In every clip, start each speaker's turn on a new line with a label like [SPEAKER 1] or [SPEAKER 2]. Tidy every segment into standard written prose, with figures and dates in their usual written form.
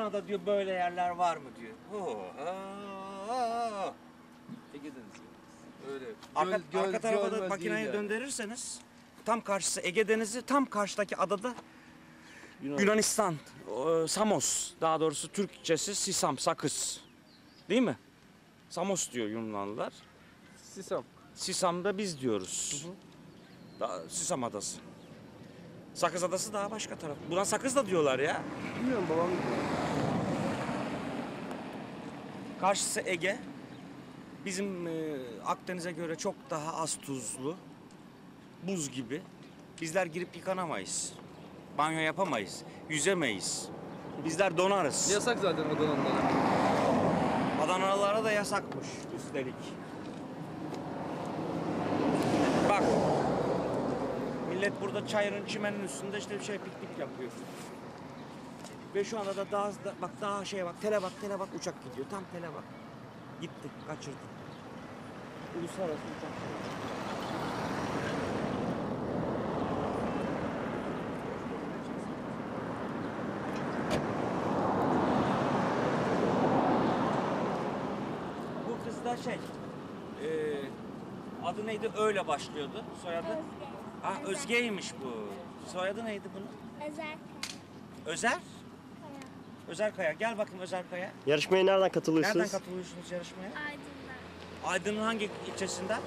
[SPEAKER 1] Viyana'da diyor böyle yerler var mı diyor.
[SPEAKER 2] Ege Denizi. Öyle.
[SPEAKER 1] Arka tarafa da
[SPEAKER 2] görmez
[SPEAKER 1] makineyi
[SPEAKER 2] değil yani.
[SPEAKER 1] döndürürseniz tam karşısı Ege Denizi, tam karşıdaki adada Yunanistan, Samos, daha doğrusu Türkçesi Sisam, sakız. Değil mi? Samos diyor Yunanlılar.
[SPEAKER 2] Sisam.
[SPEAKER 1] Sisam'da biz diyoruz. Sisam adası. Sakız adası daha başka taraf. Buna sakız da diyorlar ya.
[SPEAKER 2] Bilmiyorum, babam biliyor.
[SPEAKER 1] Karşısı Ege. Bizim Akdeniz'e göre çok daha az tuzlu. Buz gibi. Bizler girip yıkanamayız. Banyo yapamayız. Yüzemeyiz. Bizler donarız.
[SPEAKER 2] Yasak zaten Adanalılara.
[SPEAKER 1] Adanalılara da yasakmış üstelik. Bak. Millet burada çayırın, çimenin üstünde işte bir şey piknik yapıyor. Ve şu anda da bak daha şeye bak, tele bak uçak gidiyor. Tam tele bak. Gitti, kaçırdı. Uluslararası uçak. Bu kız da adı neydi? Öyle başlıyordu soyadı.
[SPEAKER 3] Özge.
[SPEAKER 1] Ha, Özge'ymiş bu. Soyadı neydi bunun?
[SPEAKER 3] Özel.
[SPEAKER 1] Özer?
[SPEAKER 3] Kaya.
[SPEAKER 1] Özer Kaya. Gel bakayım Özer Kaya.
[SPEAKER 4] Yarışmaya nereden katılıyorsunuz?
[SPEAKER 1] Nereden katılıyorsunuz yarışmaya?
[SPEAKER 3] Aydın'dan.
[SPEAKER 1] Aydın'ın hangi ilçesinden?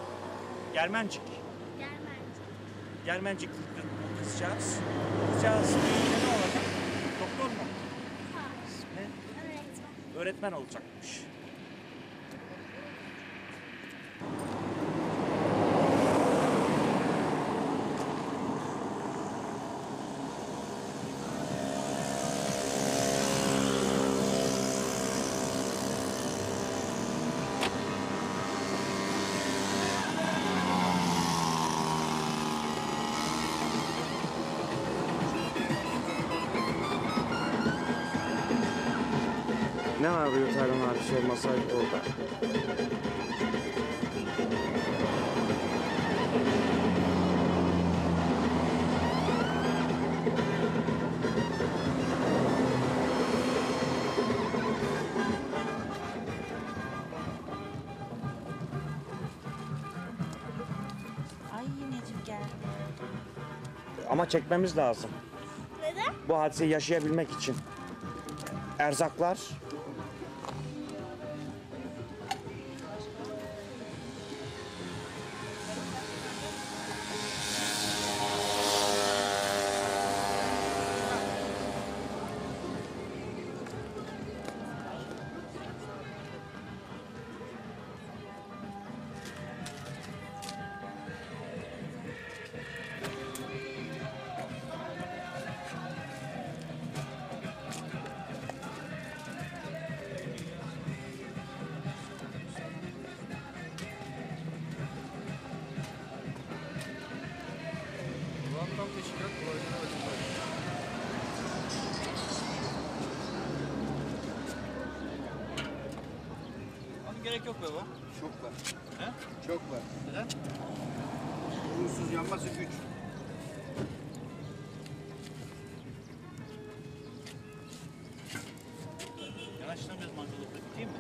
[SPEAKER 1] Germencik.
[SPEAKER 3] Germencik.
[SPEAKER 1] Germencik'tir bu kızcağız. Kızcağız büyüyünce ne olacak? Doktor mu?
[SPEAKER 3] Hayır.
[SPEAKER 1] Ne?
[SPEAKER 3] Öğretmen.
[SPEAKER 1] Öğretmen olacakmış. Ne arıyor Taylan abi sormasaydı orada?
[SPEAKER 5] Ay Necip geldi.
[SPEAKER 1] Ama çekmemiz lazım.
[SPEAKER 3] Neden?
[SPEAKER 1] Bu hadiseyi yaşayabilmek için. Erzaklar.
[SPEAKER 2] Tam teşkilat kolaylığına bakın.
[SPEAKER 6] Abi gerek yok be bu.
[SPEAKER 7] Çok var.
[SPEAKER 6] He?
[SPEAKER 7] Çok var.
[SPEAKER 6] Neden?
[SPEAKER 7] Uğursuz yanması güç.
[SPEAKER 6] Yanaştıramıyoruz mangalıkta. Biteyim mi?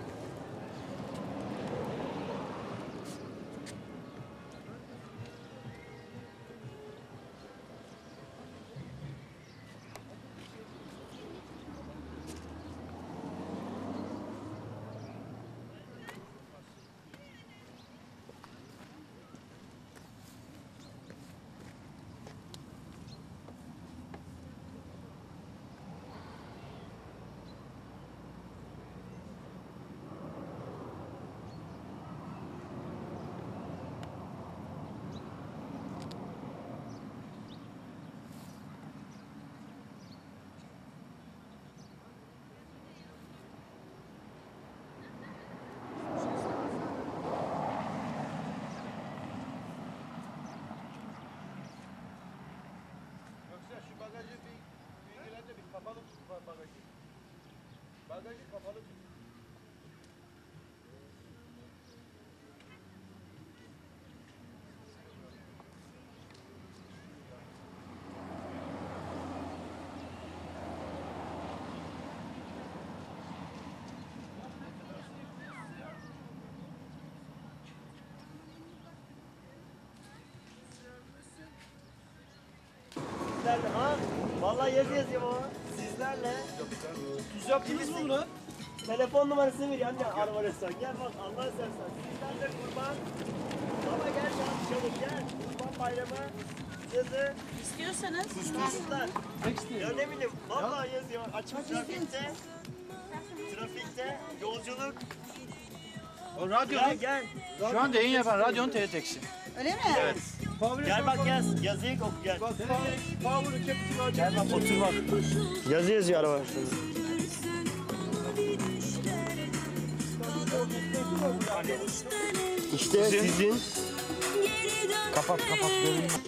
[SPEAKER 7] Yoksa şu bagajı bir ilgilen de bir kapalı tut bagajı. Bagajı kapalı tut.
[SPEAKER 4] Sizlerle. Ha? Vallahi yazıyor baba. Sizlerle. Tuz yaptınız mı bunu? Telefon numarasını ver anne arabasına. Gel bak Allah istersen. Sizlerle kurban. Baba gel ya çabuk gel. Kurban bayramı. Yazı.
[SPEAKER 5] İstiyorsanız.
[SPEAKER 4] Kuşlar. Ya ne bileyim. Vallahi yazıyor. Açık trafikte. Trafikte yolculuk.
[SPEAKER 6] O radyonun,
[SPEAKER 4] Gel.
[SPEAKER 6] şu anda yayın yapan radyonun TRT'si.
[SPEAKER 5] Öyle mi?
[SPEAKER 6] Evet.
[SPEAKER 4] Gel bak yaz. Yazıyı oku gel. Gel bak otur bak. Yazı yazıyor araba. İşte sizin.
[SPEAKER 1] Kapat görünmez.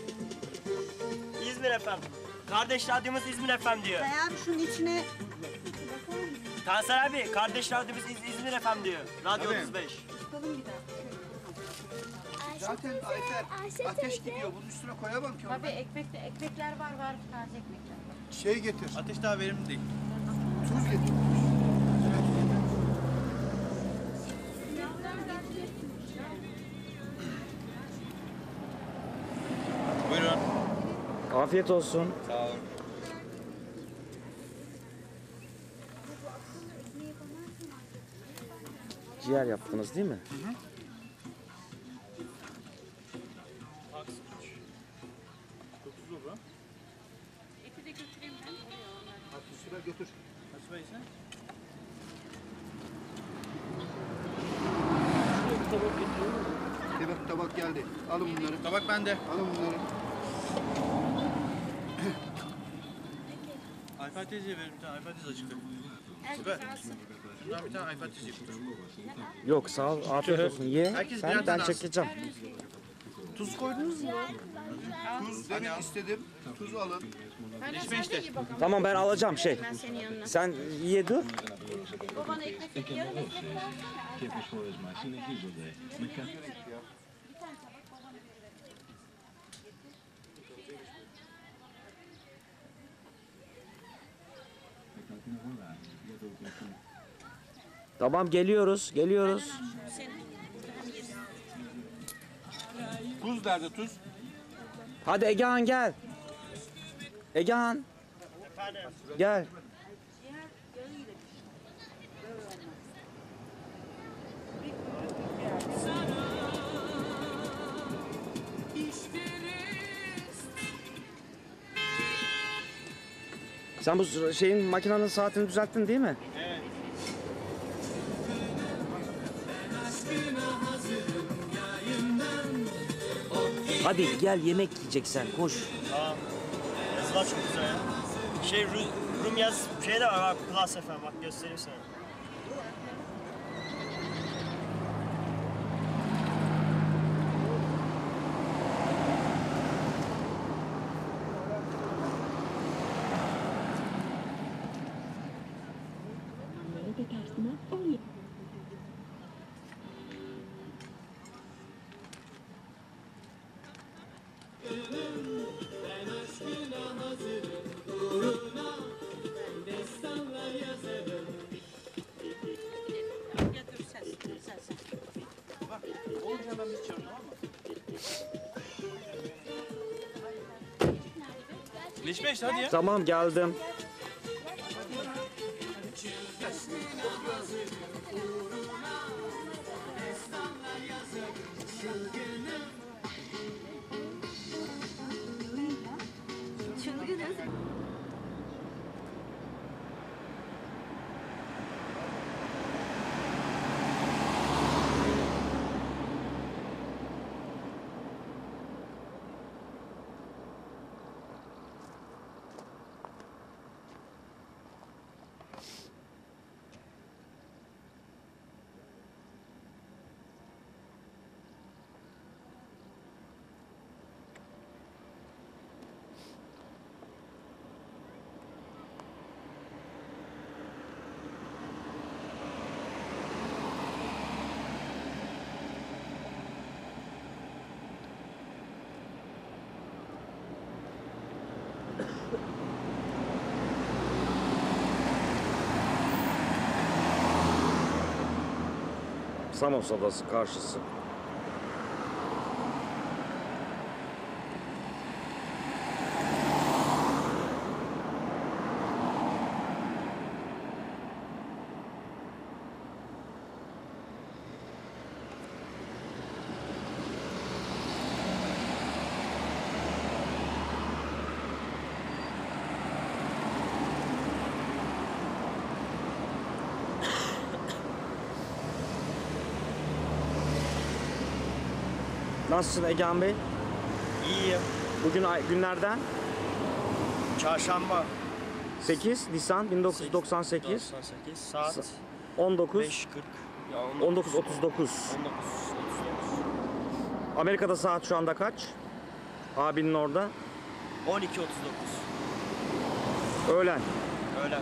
[SPEAKER 4] İzmir FM. Kardeş radyomuz İzmir FM diyor.
[SPEAKER 5] Kaya abi şunun içine
[SPEAKER 4] Tansel abi kardeş radyomuz İzmir FM diyor. Radyo 35.
[SPEAKER 5] tutalım bir daha.
[SPEAKER 7] Zaten Ayfer ateş gidiyor. Bunun üstüne koyamam ki.
[SPEAKER 5] Tabii ekmekler var taze ekmekler var.
[SPEAKER 7] Şey getir.
[SPEAKER 6] Ateş daha verimli değil.
[SPEAKER 7] Tuz getir.
[SPEAKER 6] Buyurun.
[SPEAKER 1] Afiyet olsun.
[SPEAKER 6] Sağ olun.
[SPEAKER 1] Ciğer yaptınız değil mi?
[SPEAKER 5] Eti de götüreyim ben.
[SPEAKER 7] Üstüne götür.
[SPEAKER 6] Nasıl beysin?
[SPEAKER 7] Tabak geldi. Alın bunları.
[SPEAKER 6] Tabak bende.
[SPEAKER 7] Alın bunları.
[SPEAKER 6] Ayfer teyzeye verin bir tane. Ayfer teyze acıktı. Süper. Şundan bir tane Ayfer teyze yaptım.
[SPEAKER 1] Yok sağ ol. Afiyet olsun. Ye.
[SPEAKER 6] Herkes
[SPEAKER 1] Sen
[SPEAKER 6] birer
[SPEAKER 1] ben
[SPEAKER 6] tane alsın.
[SPEAKER 1] çekeceğim.
[SPEAKER 7] Tuz koydunuz mu? Tuz demin istedim. Tuz alın.
[SPEAKER 6] İçme işte.
[SPEAKER 1] Tamam ben alacağım şey.
[SPEAKER 5] Ben senin yanına.
[SPEAKER 1] Sen ye dur.
[SPEAKER 5] Babana ekmek yarım ekmek ver.
[SPEAKER 1] Tamam geliyoruz.
[SPEAKER 5] Senin.
[SPEAKER 6] Tuz nerede tuz?
[SPEAKER 1] Hadi Egehan gel. Egehan. Gel. Sen bu şeyin makinenin saatini düzelttin değil mi?
[SPEAKER 6] Evet.
[SPEAKER 1] Hadi gel yemek yiyeceksen koş.
[SPEAKER 4] Tamam. Yazılar çok güzel ya. Şey Rum yaz şey de var bak Plus FM bak göstereyim sana.
[SPEAKER 5] Ya dur sen.
[SPEAKER 6] Olunca hemen biz çağırın tamam mı? İçme işte hadi ya.
[SPEAKER 1] Tamam geldim. Samos Adası karşısı. Nasılsın Egehan Bey?
[SPEAKER 4] İyiyim.
[SPEAKER 1] Bugün günlerden
[SPEAKER 4] Çarşamba.
[SPEAKER 1] 8 Nisan 1998.
[SPEAKER 4] 98 saat
[SPEAKER 1] 19
[SPEAKER 4] 5.40. Ya
[SPEAKER 1] 19.39.
[SPEAKER 4] 19.39.
[SPEAKER 1] Amerika'da saat şu anda kaç? Abinin orada.
[SPEAKER 4] 12.39.
[SPEAKER 1] Öğlen.
[SPEAKER 4] Öğlen.